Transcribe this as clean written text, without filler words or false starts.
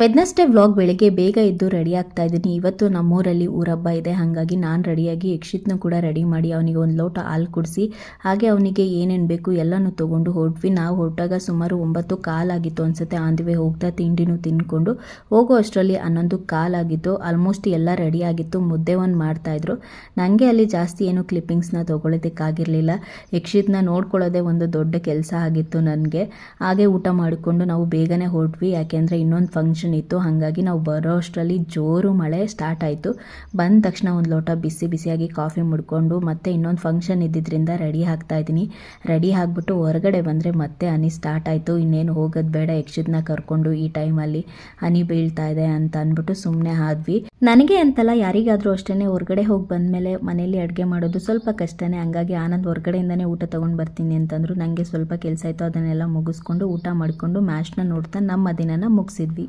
Wednesday vlog ಬೆಳಿಗ್ಗೆ ಬೇಗ ಎದ್ದು ರೆಡಿ ಆಗ್ತಾ ಇದ್ದೀನಿ. ಇವತ್ತು ನಮ್ಮೂರಲ್ಲಿ ಊರಬ್ಬ ಇದೆ, ಹಾಗಾಗಿ ನಾನು ರೆಡಿಯಾಗಿ ಯಕ್ಷಿತ್ನು ಕೂಡ ರೆಡಿ ಮಾಡಿ ಅವನಿಗೆ ಒಂದು ಲೋಟ ಹಾಲು ಕುಡಿಸಿ ಹಾಗೆ ಅವನಿಗೆ ಏನೇನು ಬೇಕು ಎಲ್ಲನೂ ತೊಗೊಂಡು ಹೊರಟ್ವಿ. ನಾವು ಹೊರಟಾಗ ಸುಮಾರು 9:15 ಆಗಿತ್ತು ಅನಿಸುತ್ತೆ. ಆನ್ ದಿ ವೇ ಹೋಗ್ತಾ ತಿಂಡಿನೂ ತಿಂದ್ಕೊಂಡು ಹೋಗೋ ಅಷ್ಟರಲ್ಲಿ 11:15 ಆಗಿತ್ತು. ಆಲ್ಮೋಸ್ಟ್ ಎಲ್ಲ ರೆಡಿ ಆಗಿತ್ತು. ಮುದ್ದೆ ಒಂದು ಮಾಡ್ತಾಯಿದ್ರು. ನನಗೆ ಅಲ್ಲಿ ಜಾಸ್ತಿ ಏನು ಕ್ಲಿಪ್ಪಿಂಗ್ಸ್ನ ತೊಗೊಳೋದಕ್ಕಾಗಿರಲಿಲ್ಲ. ಯಕ್ಷಿತ್ನ ನೋಡ್ಕೊಳ್ಳೋದೇ ಒಂದು ದೊಡ್ಡ ಕೆಲಸ ಆಗಿತ್ತು ನನಗೆ. ಹಾಗೆ ಊಟ ಮಾಡಿಕೊಂಡು ನಾವು ಬೇಗನೆ ಹೊರಟ್ವಿ, ಯಾಕೆಂದರೆ ಇನ್ನೊಂದು ಫಂಕ್ಷನ್ ಇತ್ತು. ಹಾಗಾಗಿ ನಾವು ಬರೋ ಅಷ್ಟರಲ್ಲಿ ಜೋರು ಮಳೆ ಸ್ಟಾರ್ಟ್ ಆಯಿತು. ಬಂದ ತಕ್ಷಣ ಒಂದು ಲೋಟ ಬಿಸಿಯಾಗಿ ಕಾಫಿ ಮುಡ್ಕೊಂಡು ಮತ್ತೆ ಇನ್ನೊಂದು ಫಂಕ್ಷನ್ ಇದ್ದಿದ್ದರಿಂದ ರೆಡಿ ಆಗ್ತಾ ಇದ್ದೀನಿ. ರೆಡಿ ಆಗಿಬಿಟ್ಟು ಹೊರಗಡೆ ಬಂದರೆ ಮತ್ತೆ ಹನಿ ಸ್ಟಾರ್ಟ್ ಆಯಿತು. ಇನ್ನೇನು ಹೋಗೋದು ಬೇಡ, ಯಕ್ಷಿತ್ನ ಕರ್ಕೊಂಡು ಈ ಟೈಮಲ್ಲಿ ಹನಿ ಬೀಳ್ತಾ ಇದೆ ಅಂತ ಅಂದ್ಬಿಟ್ಟು ಸುಮ್ಮನೆ ಆದ್ವಿ. ನನಗೆ ಅಂತಲ್ಲ, ಯಾರಿಗಾದರೂ ಅಷ್ಟೇ ಹೊರಗಡೆ ಹೋಗಿ ಬಂದಮೇಲೆ ಮನೇಲಿ ಅಡುಗೆ ಮಾಡೋದು ಸ್ವಲ್ಪ ಕಷ್ಟನೇ. ಹಂಗಾಗಿ ಆನಂದ್ ಹೊರಗಡೆಯಿಂದನೇ ಊಟ ತೊಗೊಂಡು ಬರ್ತೀನಿ ಅಂತಂದರು. ನನಗೆ ಸ್ವಲ್ಪ ಕೆಲಸ ಇತ್ತು, ಅದನ್ನೆಲ್ಲ ಮುಗಿಸ್ಕೊಂಡು ಊಟ ಮಾಡಿಕೊಂಡು ಮ್ಯಾಚ್ನ ನೋಡ್ತಾ ನಮ್ಮ ದಿನನ ಮುಗಿಸಿದ್ವಿ.